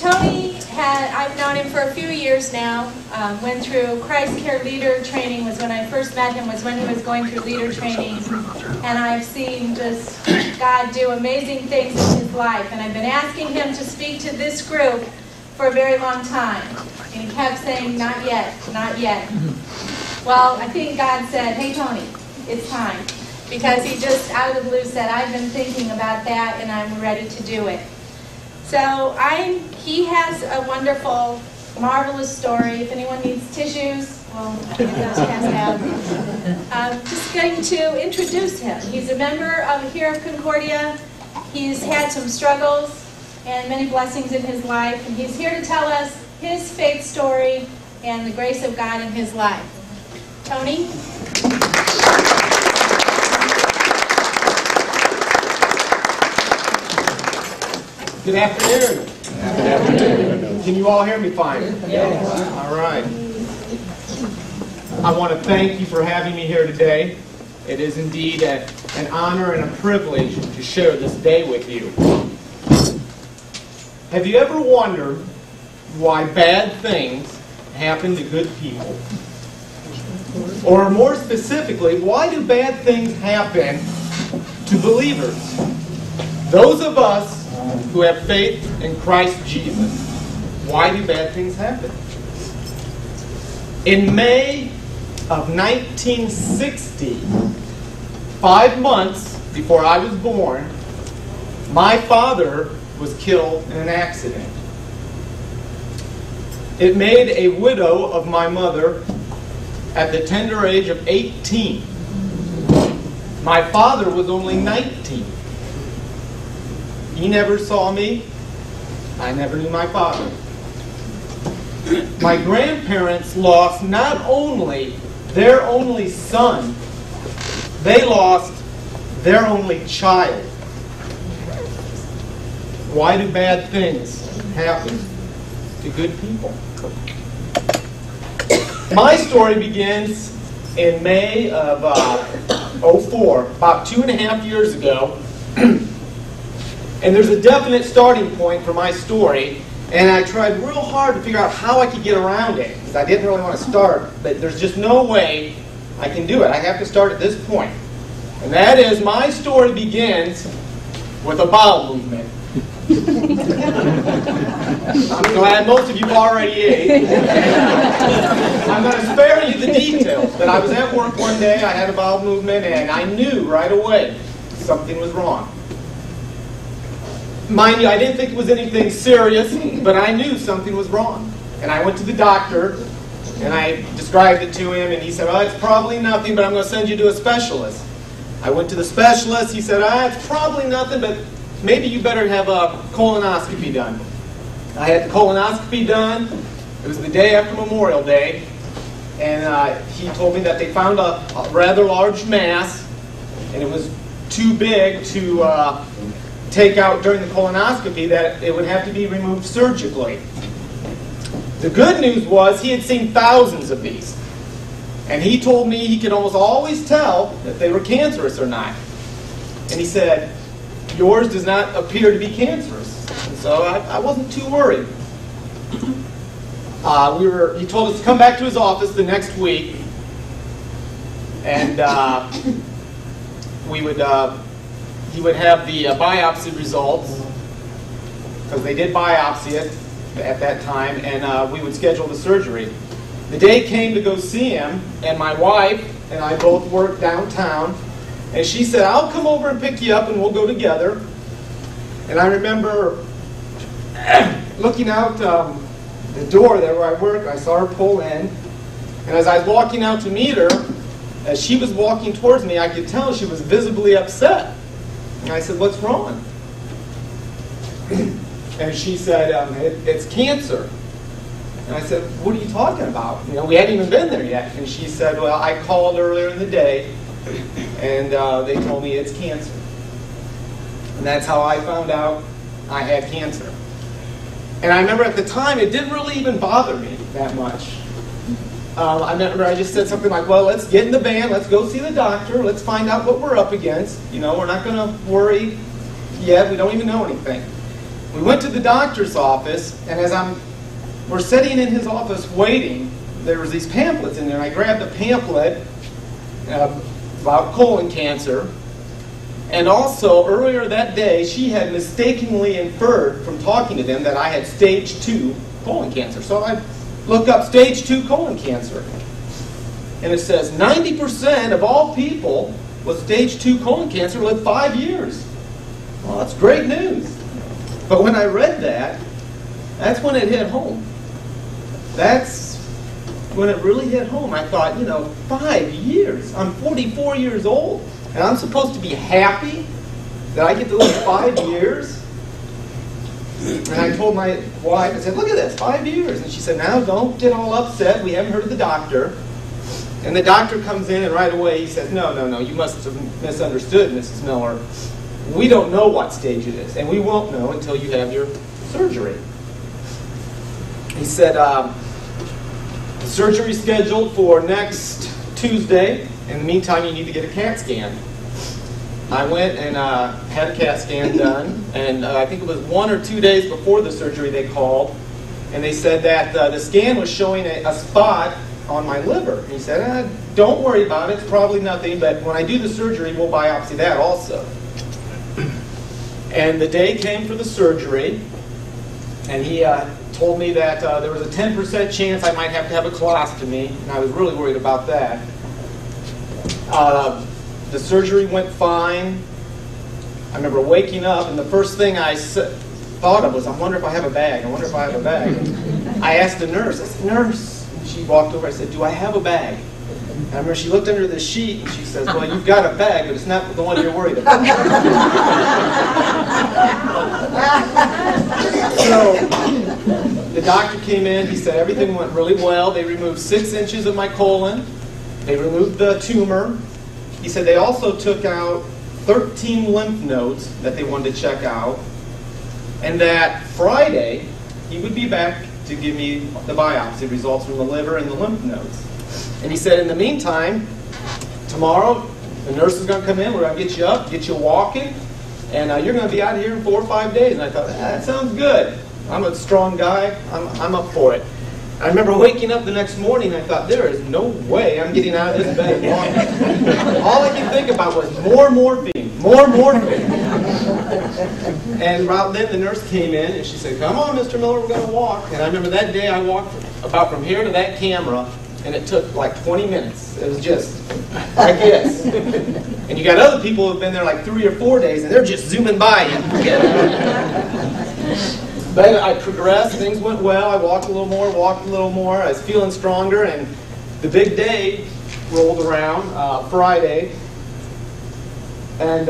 I've known him for a few years now. Went through Christ Care Leader Training was when I first met him, was when he was going through leader training. And I've seen just God do amazing things in his life. And I've been asking him to speak to this group for a very long time. And he kept saying, not yet, not yet. Well, I think God said, hey, Tony, it's time. Because he just out of the blue said, I've been thinking about that and I'm ready to do it. So he has a wonderful, marvelous story. If anyone needs tissues, well, get those passed out. Just going to introduce him. He's a member here of Concordia. He's had some struggles and many blessings in his life. And he's here to tell us his faith story and the grace of God in his life. Tony? Good afternoon. Good afternoon. Can you all hear me fine? Yes. All right. I want to thank you for having me here today. It is indeed an honor and a privilege to share this day with you. Have you ever wondered why bad things happen to good people? Or more specifically, why do bad things happen to believers? Those of us who have faith in Christ Jesus. Why do bad things happen? In May of 1960, 5 months before I was born, my father was killed in an accident. It made a widow of my mother at the tender age of 18. My father was only 19. He never saw me. I never knew my father. My grandparents lost not only their only son, they lost their only child. Why do bad things happen to good people? My story begins in May of 04, about 2.5 years ago. And there's a definite starting point for my story, and I tried real hard to figure out how I could get around it, because I didn't really want to start, but there's just no way I can do it. I have to start at this point. And that is, my story begins with a bowel movement. I'm glad most of you already ate. I'm going to spare you the details, but I was at work one day, I had a bowel movement, and I knew right away something was wrong. Mind you, I didn't think it was anything serious, but I knew something was wrong. And I went to the doctor, and I described it to him, and he said, it's probably nothing, but I'm going to send you to a specialist. I went to the specialist. He said, it's probably nothing, but maybe you better have a colonoscopy done. I had the colonoscopy done. It was the day after Memorial Day, and he told me that they found a rather large mass, and it was too big to take out during the colonoscopy, that it would have to be removed surgically. The good news was he had seen thousands of these. And he told me he could almost always tell that they were cancerous or not. And he said, yours does not appear to be cancerous. And so I wasn't too worried. He told us to come back to his office the next week. And he would have the biopsy results, because they did biopsy it at that time, and we would schedule the surgery. The day came to go see him, and my wife and I both worked downtown, and she said, I'll come over and pick you up and we'll go together. And I remember looking out the door there where I work, I saw her pull in, and as I was walking out to meet her, as she was walking towards me, I could tell she was visibly upset. And I said, what's wrong? And she said, it's cancer. And I said, what are you talking about? We hadn't even been there yet. And she said, well, I called earlier in the day, and they told me it's cancer. And that's how I found out I had cancer. And I remember at the time, it didn't really even bother me that much. I remember I just said something like, well, let's get in the van, let's go see the doctor, let's find out what we're up against. We're not going to worry yet, we don't even know anything. We went to the doctor's office, and as we're sitting in his office waiting, there was these pamphlets in there, and I grabbed a pamphlet about colon cancer. And also, earlier that day, she had mistakenly inferred from talking to them that I had stage 2 colon cancer. So I looked up stage 2 colon cancer. And it says 90% of all people with stage 2 colon cancer live 5 years. Well, that's great news. But when I read that, that's when it hit home. That's when it really hit home. I thought, 5 years. I'm 44 years old. And I'm supposed to be happy that I get to live 5 years? And I told my wife, I said, look at this, 5 years. And she said, now don't get all upset. We haven't heard of the doctor. And the doctor comes in, and right away he says, no, you must have misunderstood, Mrs. Miller. We don't know what stage it is, and we won't know until you have your surgery. He said, the surgery's scheduled for next Tuesday. In the meantime, you need to get a CAT scan. I went and had a CAT scan done, and I think it was 1 or 2 days before the surgery they called, and they said that the scan was showing a spot on my liver. And he said, don't worry about it, it's probably nothing, but when I do the surgery, we'll biopsy that also. And the day came for the surgery, and he told me that there was a 10% chance I might have to have a colostomy, and I was really worried about that. The surgery went fine. I remember waking up, and the first thing I thought of was, I wonder if I have a bag. I wonder if I have a bag. I asked the nurse. I said, nurse. And she walked over. I said, do I have a bag? And I remember she looked under the sheet, and she says, well, you've got a bag, but it's not the one you're worried about. So the doctor came in. He said everything went really well. They removed 6 inches of my colon. They removed the tumor. He said they also took out 13 lymph nodes that they wanted to check out, and that Friday he would be back to give me the biopsy results from the liver and the lymph nodes. And he said, in the meantime, tomorrow the nurse is going to come in, we're going to get you up, get you walking, and you're going to be out of here in 4 or 5 days. And I thought, that sounds good. I'm a strong guy. I'm up for it. I remember waking up the next morning, and I thought, there is no way I'm getting out of this bed and walking. All I could think about was more morphine, more morphine. And right then the nurse came in, and she said, come on, Mr. Miller, we're going to walk. And I remember that day I walked about from here to that camera, and it took like 20 minutes. It was just like this. And you got other people who have been there like 3 or 4 days, and they're just zooming by you. But I progressed, things went well, I walked a little more, I was feeling stronger, and the big day rolled around, Friday, and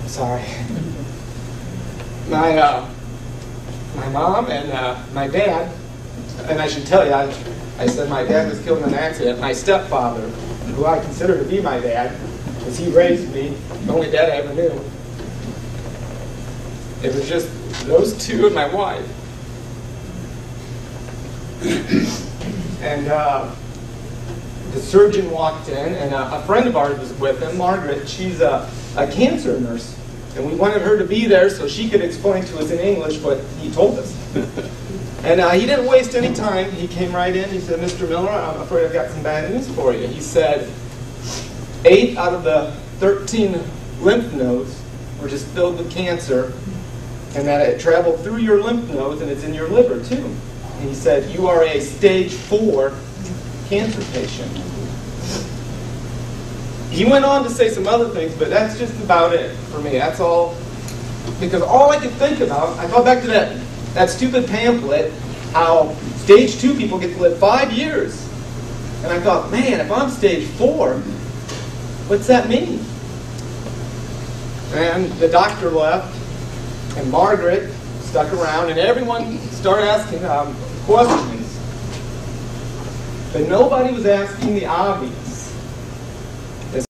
sorry. My mom and my dad, and I should tell you, I said my dad was killed in an accident. My stepfather, who I consider to be my dad, because he raised me, the only dad I ever knew. It was just those two and my wife. And the surgeon walked in, and a friend of ours was with him, Margaret. She's a cancer nurse. And we wanted her to be there so she could explain to us in English what he told us. And he didn't waste any time. He came right in. He said, Mr. Miller, I'm afraid I've got some bad news for you. He said 8 out of the 13 lymph nodes were just filled with cancer, and that it traveled through your lymph nodes and it's in your liver too. And he said, you are a stage 4 cancer patient. He went on to say some other things, but that's just about it for me. That's all. Because all I could think about, I thought back to that stupid pamphlet, how stage 2 people get to live 5 years. And I thought, man, if I'm stage 4, what's that mean? And the doctor left, and Margaret stuck around, and everyone started asking questions. But nobody was asking the obvious.